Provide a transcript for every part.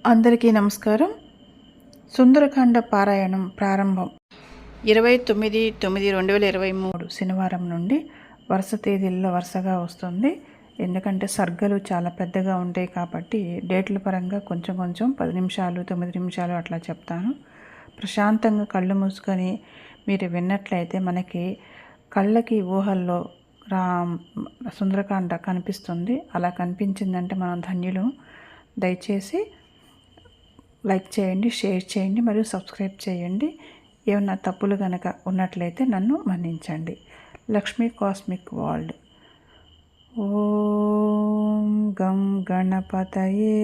అందరికీ నమస్కారం. సుందరకాండ పారాయణం ప్రారంభం 29/9/2023 శనివారం నుండి వరుస తేదీల్లో వరుసగా వస్తుంది. ఎందుకంటే సర్గలు చాలా పెద్దగా ఉంటాయి కాబట్టి డేట్ల పరంగా కొంచెం 10 నిమిషాలు 9 నిమిషాలు అట్లా చెప్తాను. ప్రశాంతంగా కళ్ళు మూసుకొని మీరు విన్నట్లయితే మనకి కళ్ళకి ఊహల్లో సుందరకాండ కనిపిస్తుంది. అలా కనిపించిందంటే మనం ధన్యులు. దయచేసి లైక్ చేయండి, షేర్ చేయండి మరియు సబ్స్క్రైబ్ చేయండి. ఏమన్నా తప్పులు కనుక ఉన్నట్లయితే నన్ను మన్నించండి. Lakshmi cosmic world. ఓం గం గణపతయే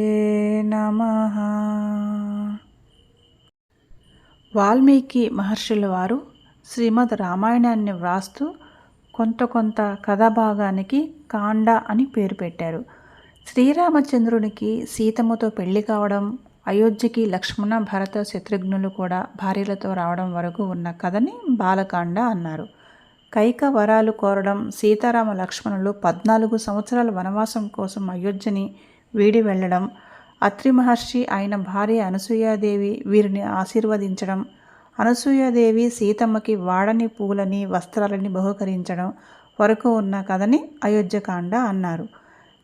నమః. వాల్మీకి మహర్షుల వారు శ్రీమద్ రామాయణాన్ని వ్రాస్తూ కొంత కథాభాగానికి కాండ అని పేరు పెట్టారు. శ్రీరామచంద్రునికి సీతమ్మతో పెళ్లి కావడం, అయోధ్యకి లక్ష్మణ భరత శత్రుఘ్నులు కూడా భార్యలతో రావడం వరకు ఉన్న కథని బాలకాండ అన్నారు. కైక వరాలు కోరడం, సీతారామ లక్ష్మణులు 14 సంవత్సరాల వనవాసం కోసం అయోధ్యని వీడి వెళ్ళడం, అత్రి మహర్షి అయిన భార్య అనసూయాదేవి వీరిని ఆశీర్వదించడం, అనసూయాదేవి సీతమ్మకి వాడని పూలని వస్త్రాలని బహుకరించడం వరకు ఉన్న కథని అయోధ్యకాండ అన్నారు.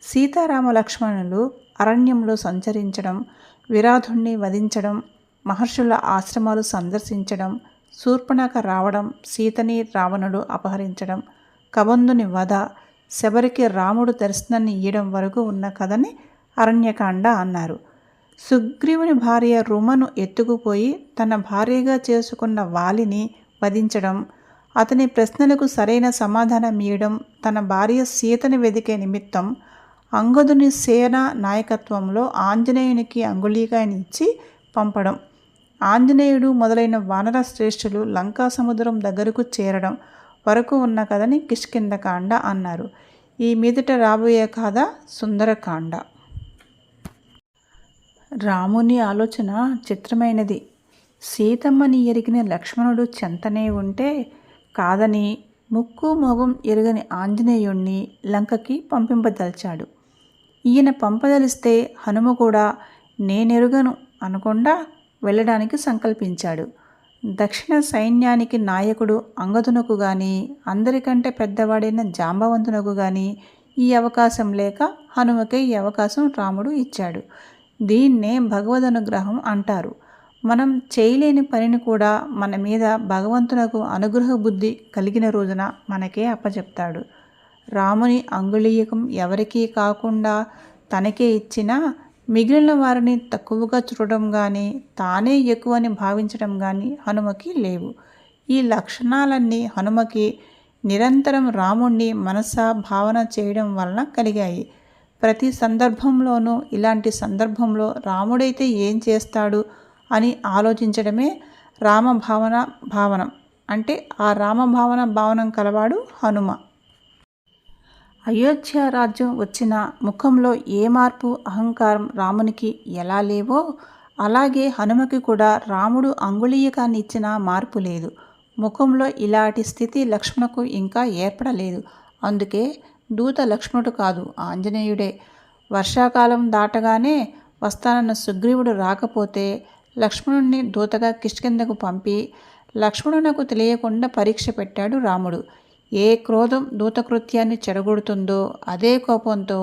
సీతారామ లక్ష్మణులు అరణ్యంలో సంచరించడం, విరాధుణ్ణి వధించడం, మహర్షుల ఆశ్రమాలు సందర్శించడం, శూర్పణఖ రావడం, సీతని రావణుడు అపహరించడం, కబంధుని వధ, శబరికి రాముడు దర్శనాన్ని ఇయ్యడం వరకు ఉన్న కథని అరణ్యకాండ అన్నారు. సుగ్రీవుని భార్య రుమను ఎత్తుకుపోయి తన భార్యగా చేసుకున్న వాలిని వధించడం, అతని ప్రశ్నలకు సరైన సమాధానం ఇవ్వడం, తన భార్య సీతని వెదికే నిమిత్తం అంగదుని సేన నాయకత్వంలో ఆంజనేయునికి అంగుళీకాయని ఇచ్చి పంపడం, ఆంజనేయుడు మొదలైన వానర శ్రేష్ఠులు లంకా సముద్రం దగ్గరకు చేరడం వరకు ఉన్న కథని కిష్కింధకాండ అన్నారు. ఈ మీదట రాబోయే కథ సుందరకాండ. రాముని ఆలోచన చిత్రమైనది. సీతమ్మని ఎరిగిన లక్ష్మణుడు చెంతనే ఉంటే కాదని ముక్కు మొగం ఎరుగని ఆంజనేయుణ్ణి లంకకి పంపింపదలిచాడు. ఈయన పంపదలిస్తే హనుమ కూడా నేనెరుగను అనకుండా వెళ్ళడానికి సంకల్పించాడు. దక్షిణ సైన్యానికి నాయకుడు అంగదునకు కానీ, అందరికంటే పెద్దవాడైన జాంబవంతునకు కానీ ఈ అవకాశం లేక హనుమకే ఈ అవకాశం రాముడు ఇచ్చాడు. దీన్నే భగవద్ అనుగ్రహం అంటారు. మనం చేయలేని పనిని కూడా మన మీద భగవంతునకు అనుగ్రహ బుద్ధి కలిగిన రోజున మనకే అప్పచెప్తాడు. రాముని అంగుళీయకం ఎవరికీ కాకుండా తనకే ఇచ్చినా మిగిలిన వారిని తక్కువగా చూడడం కానీ, తానే ఎక్కువని భావించడం కానీ హనుమకి లేవు. ఈ లక్షణాలన్నీ హనుమకి నిరంతరం రాముణ్ణి మనసా భావన చేయడం వలన కలిగాయి. ప్రతి సందర్భంలోనూ ఇలాంటి సందర్భంలో రాముడైతే ఏం చేస్తాడు అని ఆలోచించడమే భావనం. అంటే ఆ భావనం కలవాడు హనుమ. అయోధ్య రాజ్యం వచ్చిన ముఖంలో ఏ మార్పు, అహంకారం రామునికి ఎలా లేవో అలాగే హనుమకి కూడా రాముడు అంగుళీయకాన్ని ఇచ్చినా మార్పు లేదు. ముఖంలో ఇలాంటి స్థితి లక్ష్మణకు ఇంకా ఏర్పడలేదు. అందుకే దూత లక్ష్మణుడు కాదు, ఆంజనేయుడే. వర్షాకాలం దాటగానే వస్తానన్న సుగ్రీవుడు రాకపోతే లక్ష్మణుడిని దూతగా కిష్కింధకు పంపి లక్ష్మణునకు తెలియకుండా పరీక్ష పెట్టాడు రాముడు. ఏ క్రోధం దూతకృత్యాన్ని చెడగొడుతుందో అదే కోపంతో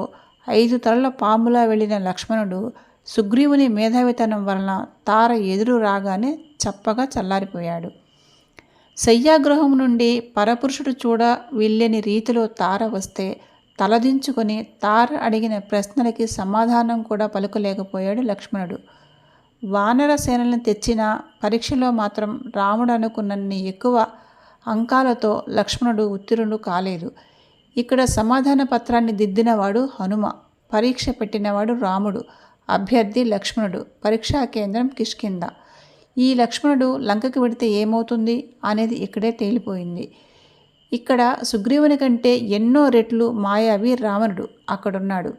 5 తలల పాములా వెళ్ళిన లక్ష్మణుడు సుగ్రీవుని మేధావితనం వలన తార ఎదురు రాగానే చప్పగా చల్లారిపోయాడు. శయ్యాగృహం నుండి పరపురుషుడు చూడ వీల్లేని రీతిలో తార వస్తే తలదించుకొని తార అడిగిన ప్రశ్నలకి సమాధానం కూడా పలుకలేకపోయాడు లక్ష్మణుడు. వానర సేనలను తెచ్చిన పరీక్షలో మాత్రం రాముడు అనుకున్నన్ని ఎక్కువ అంకాలతో లక్ష్మణుడు ఉత్తీర్ణుడు కాలేదు. ఇక్కడ సమాధాన పత్రాన్ని దిద్దినవాడు హనుమ, పరీక్ష పెట్టినవాడు రాముడు, అభ్యర్థి లక్ష్మణుడు, పరీక్షా కేంద్రం కిష్కింధ. ఈ లక్ష్మణుడు లంకకి వెడితే ఏమవుతుంది అనేది ఇక్కడే తేలిపోయింది. ఇక్కడ సుగ్రీవుని కంటే ఎన్నో రెట్లు మాయావి రావణుడు అక్కడున్నాడు.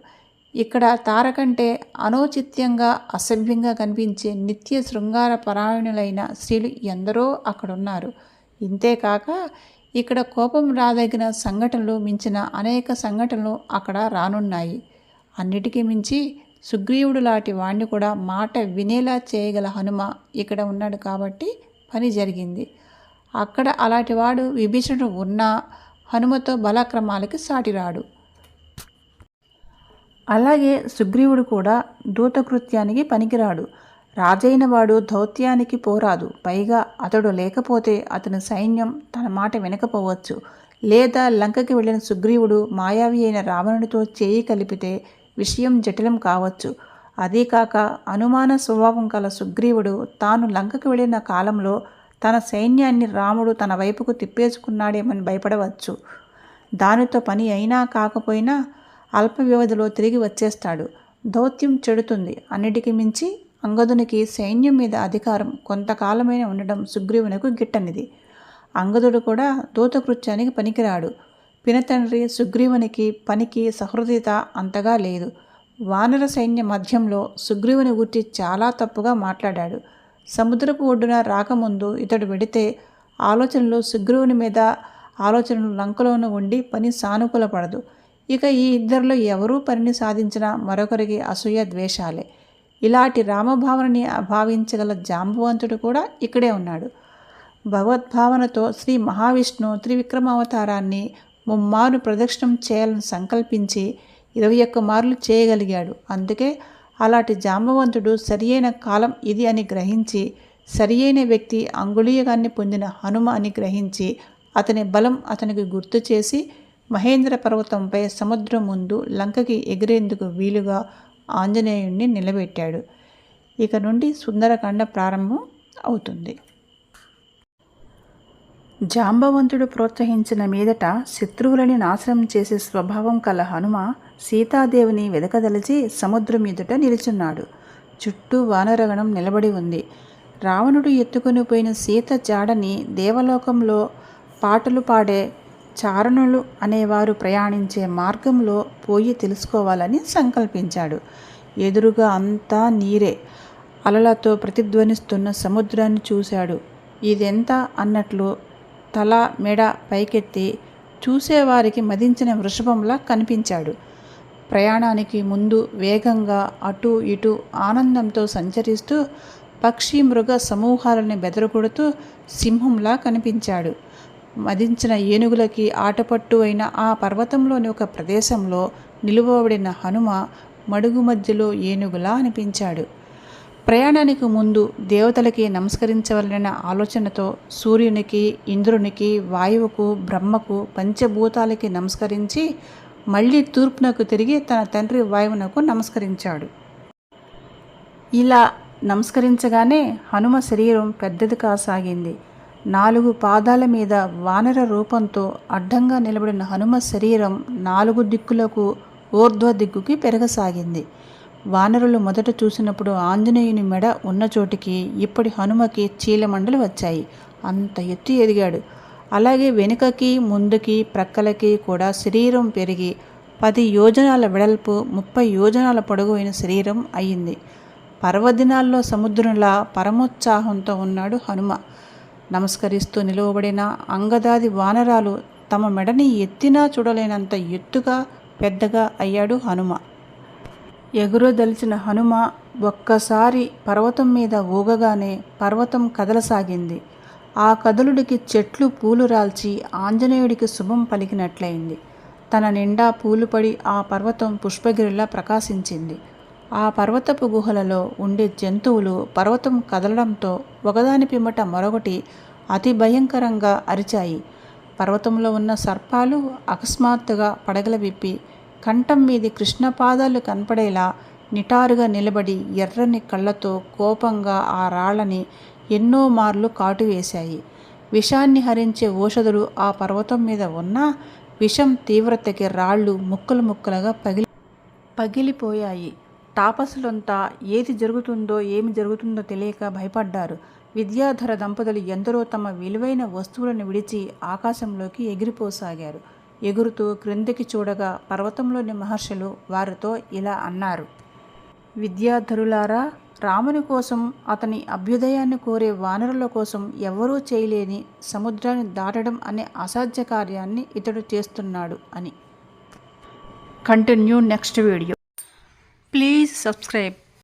ఇక్కడ తార కంటే అనౌచిత్యంగా అసభ్యంగా కనిపించే నిత్య శృంగార పరాయణులైన స్త్రీలు ఎందరో అక్కడున్నారు. ఇంతేకాక ఇక్కడ కోపం రాదగిన సంఘటనలు మించిన అనేక సంఘటనలు అక్కడ రానున్నాయి. అన్నిటికీ మించి సుగ్రీవుడు లాంటి వాణ్ణి కూడా మాట వినేలా చేయగల హనుమ ఇక్కడ ఉన్నాడు కాబట్టి పని జరిగింది. అక్కడ అలాంటి వాడు విభీషణుడు ఉన్నా హనుమతో బలాక్రమాలకి సాటిరాడు. అలాగే సుగ్రీవుడు కూడా దూతకృత్యానికి పనికిరాడు. రాజైన వాడు దౌత్యానికి పోరాదు. పైగా అతడు లేకపోతే అతని సైన్యం తన మాట వినకపోవచ్చు. లేదా లంకకి వెళ్ళిన సుగ్రీవుడు మాయావి అయిన రావణుడితో చేయి కలిపితే విషయం జటిలం కావచ్చు. అదీకాక అనుమాన స్వభావం కల సుగ్రీవుడు తాను లంకకు వెళ్ళిన కాలంలో తన సైన్యాన్ని రాముడు తన వైపుకు తిప్పేసుకున్నాడేమని భయపడవచ్చు. దానితో పని అయినా కాకపోయినా అల్ప వ్యవధిలో తిరిగి వచ్చేస్తాడు. దౌత్యం చెడుతుంది. అన్నిటికీ మించి అంగదునికి సైన్యం మీద అధికారం కొంతకాలమైన ఉండడం సుగ్రీవునకు గిట్టనిది. అంగదుడు కూడా దూతకృత్యానికి పనికిరాడు. పినతండ్రి సుగ్రీవునికి పనికి సహృదయత అంతగా లేదు. వానర సైన్య మధ్యంలో సుగ్రీవుని గురించి చాలా తప్పుగా మాట్లాడాడు. సముద్రపు ఒడ్డున రాకముందు ఇతడు వెడితే ఆలోచనలు సుగ్రీవుని మీద ఆలోచనలు లంకలోనూ ఉండి పని సానుకూలపడదు. ఇక ఈ ఇద్దరిలో ఎవరూ పనిని సాధించినా మరొకరికి అసూయ ద్వేషాలే. ఇలాంటి రామభావనని భావించగల జాంబవంతుడు కూడా ఇక్కడే ఉన్నాడు. భగవద్భావనతో శ్రీ మహావిష్ణు త్రివిక్రమావతారాన్ని 3 మార్లు ప్రదక్షిణం చేయాలని సంకల్పించి 21 మార్లు చేయగలిగాడు. అందుకే అలాంటి జాంబవంతుడు సరియైన కాలం ఇది అని గ్రహించి, సరియైన వ్యక్తి అంగుళీయకాన్ని పొందిన హనుమ అని గ్రహించి, అతని బలం అతనికి గుర్తు చేసి మహేంద్ర పర్వతంపై సముద్రం ముందు లంకకి ఎగిరేందుకు వీలుగా ఆంజనేయుణ్ణి నిలబెట్టాడు. ఇక నుండి సుందరకాండ ప్రారంభం అవుతుంది. జాంబవంతుడు ప్రోత్సహించిన మీదట శత్రువులని నాశనం చేసే స్వభావం కల హనుమ సీతాదేవిని వెదకదలిచి సముద్రం ఎదుట నిలుచున్నాడు. చుట్టూ వానరగణం నిలబడి ఉంది. రావణుడు ఎత్తుకొని పోయిన సీత జాడని దేవలోకంలో పాటలు పాడే చారణులు అనేవారు ప్రయాణించే మార్గంలో పోయి తెలుసుకోవాలని సంకల్పించాడు. ఎదురుగా అంతా నీరే. అలలతో ప్రతిధ్వనిస్తున్న సముద్రాన్ని చూశాడు. ఇదెంత అన్నట్లు తల మెడ పైకెత్తి చూసేవారికి మదించిన వృషభంలా కనిపించాడు. ప్రయాణానికి ముందు వేగంగా అటూ ఇటూ ఆనందంతో సంచరిస్తూ పక్షి మృగ సమూహాలని బెదరగొడుతూ సింహంలా కనిపించాడు. మదించిన ఏనుగులకి ఆటపట్టు అయిన ఆ పర్వతంలోని ఒక ప్రదేశంలో నిలువబడిన హనుమ మడుగు మధ్యలో ఏనుగులా అనిపించాడు. ప్రయాణానికి ముందు దేవతలకి నమస్కరించవలన ఆలోచనతో సూర్యునికి, ఇంద్రునికి, వాయువుకు, బ్రహ్మకు, పంచభూతాలకి నమస్కరించి మళ్ళీ తూర్పునకు తిరిగి తన తండ్రి వాయువునకు నమస్కరించాడు. ఇలా నమస్కరించగానే హనుమ శరీరం పెద్దది కాసాగింది. 4 పాదాల మీద వానర రూపంతో అడ్డంగా నిలబడిన హనుమ శరీరం 4 దిక్కులకు ఊర్ధ్వ దిక్కుకి పెరగసాగింది. వానరులు మొదట చూసినప్పుడు ఆంజనేయుని మెడ ఉన్న చోటికి ఇప్పటి హనుమకి చీలమండలు వచ్చాయి. అంత ఎత్తు ఎదిగాడు. అలాగే వెనుకకి, ముందుకి, ప్రక్కలకి కూడా శరీరం పెరిగి 10 యోజనాల వెడల్పు, 30 యోజనాల పొడవు అయిన శరీరం అయింది. పర్వదినాల్లో సముద్రంలా పరమోత్సాహంతో ఉన్నాడు హనుమ. నమస్కరిస్తూ నిలువబడిన అంగదాది వానరాలు తమ మెడని ఎత్తినా చూడలేనంత ఎత్తుగా పెద్దగా అయ్యాడు హనుమ. ఎగురదలిచిన హనుమ ఒక్కసారి పర్వతం మీద ఊగగానే పర్వతం కదలసాగింది. ఆ కదలుడికి చెట్లు పూలు రాల్చి ఆంజనేయుడికి శుభం పలికినట్లయింది. తన నిండా పూలు పడి ఆ పర్వతం పుష్పగిరిలా ప్రకాశించింది. ఆ పర్వతపు గుహలలో ఉండే జంతువులు పర్వతం కదలడంతో ఒకదాని పిమ్మట మరొకటి అతి భయంకరంగా అరిచాయి. పర్వతంలో ఉన్న సర్పాలు అకస్మాత్తుగా పడగల విప్పి కంఠం మీది కృష్ణపాదాలు కనపడేలా నిటారుగా నిలబడి ఎర్రని కళ్ళతో కోపంగా ఆ రాళ్ళని ఎన్నో మార్లు కాటువేశాయి. విషాన్ని హరించే ఓషధులు ఆ పర్వతం మీద ఉన్నా విషం తీవ్రతకి రాళ్ళు ముక్కలు ముక్కలుగా పగిలిపోయాయి. తాపసులంతా ఏది జరుగుతుందో ఏమి జరుగుతుందో తెలియక భయపడ్డారు. విద్యాధర దంపతులు ఎందరో తమ విలువైన వస్తువులను విడిచి ఆకాశంలోకి ఎగిరిపోసాగారు. ఎగురుతూ క్రిందికి చూడగా పర్వతంలోని మహర్షులు వారితో ఇలా అన్నారు: విద్యాధరులారా, రాముని కోసం, అతని అభ్యుదయాన్ని కోరే వానరుల కోసం ఎవరూ చేయలేని సముద్రాన్ని దాటడం అనే అసాధ్య కార్యాన్ని ఇతడు చేస్తున్నాడు అని. Continue next video. Please subscribe.